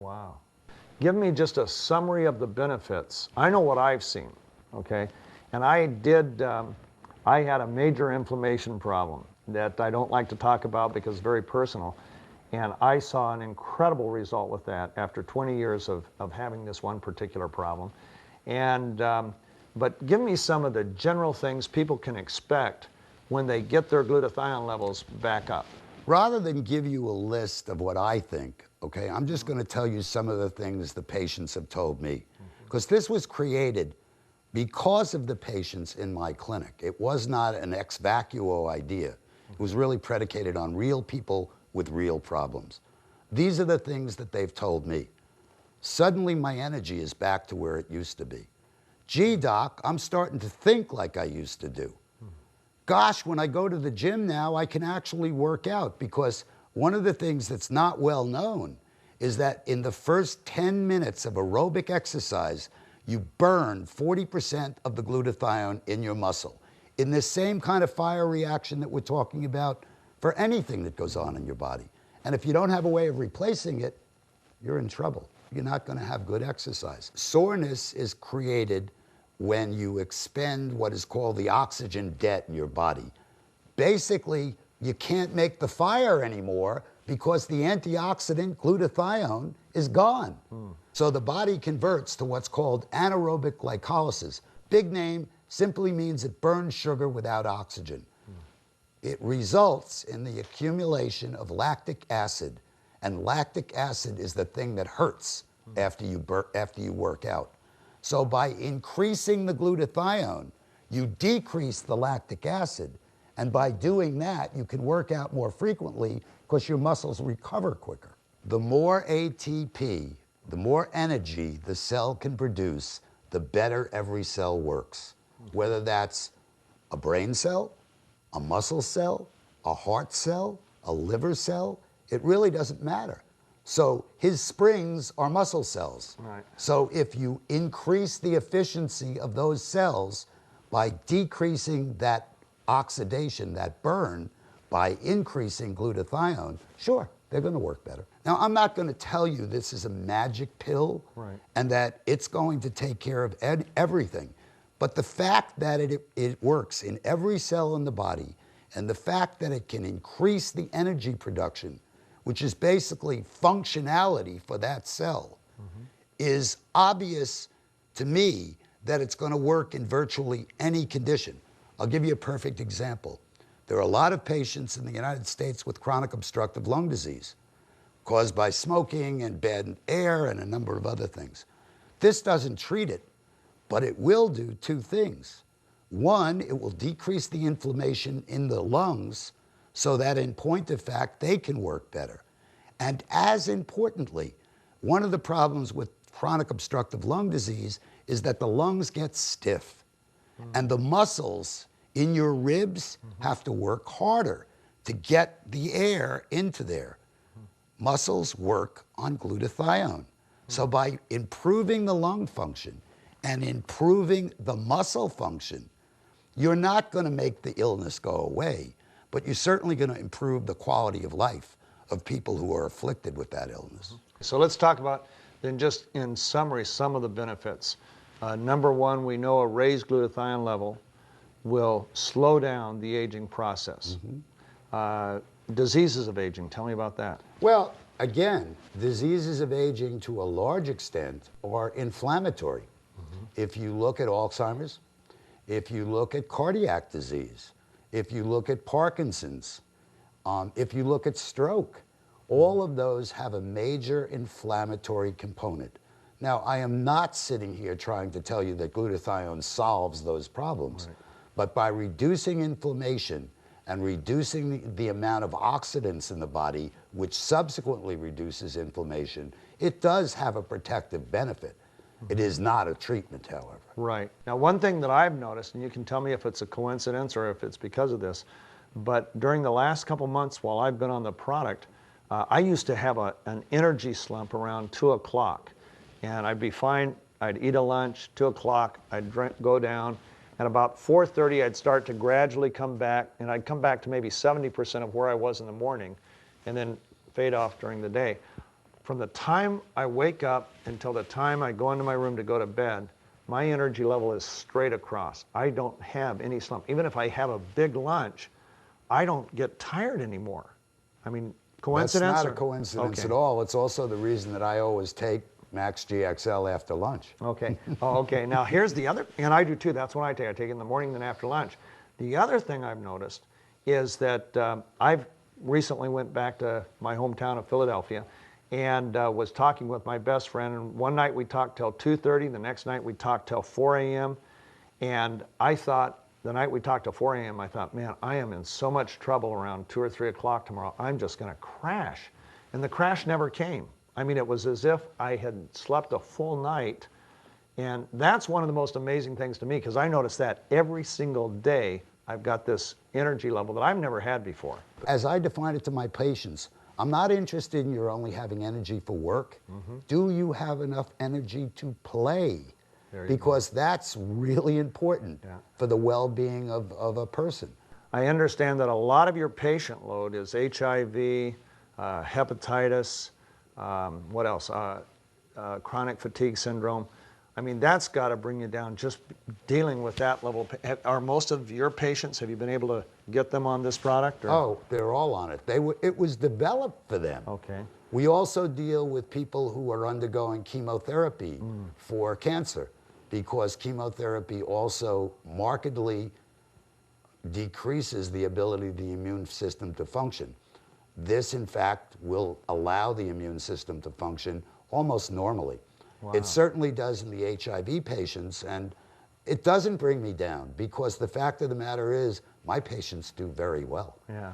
Wow. Give me just a summary of the benefits. I know what I've seen, okay? And I had a major inflammation problem that I don't like to talk about because it's very personal. And I saw an incredible result with that after 20 years of having this one particular problem. And, but give me some of the general things people can expect when they get their glutathione levels back up. Rather than give you a list of what I think, okay, I'm just going to tell you some of the things the patients have told me. Because this was created because of the patients in my clinic. It was not an ex vacuo idea. It was really predicated on real people with real problems. These are the things that they've told me. Suddenly my energy is back to where it used to be. Gee, doc, I'm starting to think like I used to do. Gosh, when I go to the gym now, I can actually work out, because one of the things that's not well known is that in the first 10 minutes of aerobic exercise, you burn 40% of the glutathione in your muscle. In this same kind of fire reaction that we're talking about for anything that goes on in your body. And if you don't have a way of replacing it, you're in trouble. You're not going to have good exercise. Soreness is created when you expend what is called the oxygen debt in your body. Basically, you can't make the fire anymore because the antioxidant glutathione is gone. So the body converts to what's called anaerobic glycolysis. Big name, simply means it burns sugar without oxygen. It results in the accumulation of lactic acid, and lactic acid is the thing that hurts after you work out. So by increasing the glutathione, you decrease the lactic acid, and by doing that, you can work out more frequently because your muscles recover quicker. The more ATP, the more energy the cell can produce, the better every cell works. Whether that's a brain cell, a muscle cell, a heart cell, a liver cell, it really doesn't matter. So his springs are muscle cells. Right. So if you increase the efficiency of those cells by decreasing that oxidation, that burn, by increasing glutathione, sure, they're going to work better. Now, I'm not going to tell you this is a magic pill, right, and that it's going to take care of everything. But the fact that it works in every cell in the body, and the fact that it can increase the energy production, which is basically functionality for that cell, is obvious to me that it's going to work in virtually any condition. I'll give you a perfect example. There are a lot of patients in the United States with chronic obstructive lung disease caused by smoking and bad air and a number of other things. This doesn't treat it, but it will do two things. One, it will decrease the inflammation in the lungs so that in point of fact, they can work better. And as importantly, one of the problems with chronic obstructive lung disease is that the lungs get stiff, and the muscles in your ribs have to work harder to get the air into there. Muscles work on glutathione. So by improving the lung function and improving the muscle function, you're not going to make the illness go away, but you're certainly going to improve the quality of life of people who are afflicted with that illness. So let's talk about, then just in summary, some of the benefits. Number one, we know a raised glutathione level will slow down the aging process. Diseases of aging, tell me about that. Well, again, diseases of aging to a large extent are inflammatory. If you look at Alzheimer's, if you look at cardiac disease, if you look at Parkinson's, if you look at stroke, all of those have a major inflammatory component. Now, I am not sitting here trying to tell you that glutathione solves those problems, but by reducing inflammation and reducing the amount of oxidants in the body, which subsequently reduces inflammation, it does have a protective benefit. It is not a treatment, however. Right. Now, one thing that I've noticed, and you can tell me if it's a coincidence or if it's because of this, but during the last couple months while I've been on the product, I used to have an energy slump around 2 o'clock, and I'd be fine. I'd eat a lunch, 2 o'clock, I'd go down, and about 4:30 I'd start to gradually come back, and I'd come back to maybe 70% of where I was in the morning, and then fade off during the day. from the time I wake up until the time I go into my room to go to bed, my energy level is straight across. I don't have any slump. Even if I have a big lunch, I don't get tired anymore. I mean, coincidence? That's not a coincidence at all. It's also the reason that I always take MAXGXL after lunch. Okay. Oh, okay. Now here's the other, and I do too. That's what I take. I take it in the morning, then after lunch. The other thing I've noticed is that I've recently went back to my hometown of Philadelphia and was talking with my best friend. And one night we talked till 2:30. The next night we talked till 4 a.m. And I thought, the night we talked till 4 a.m., I thought, man, I am in so much trouble around 2 or 3 o'clock tomorrow. I'm just going to crash. And the crash never came. I mean, it was as if I had slept a full night. And that's one of the most amazing things to me, because I notice that every single day I've got this energy level that I've never had before. As I define it to my patients, I'm not interested in your only having energy for work. Do you have enough energy to play? Because that's really important for the well-being of a person. I understand that a lot of your patient load is HIV, hepatitis, what else? Chronic fatigue syndrome. I mean, that's got to bring you down just dealing with that level. Are most of your patients, have you been able to get them on this product? Or? Oh, they're all on it. It was developed for them. Okay. We also deal with people who are undergoing chemotherapy for cancer, because chemotherapy also markedly decreases the ability of the immune system to function. This, in fact, will allow the immune system to function almost normally. Wow. It certainly does in the HIV patients, and it doesn't bring me down, because the fact of the matter is my patients do very well. Yeah.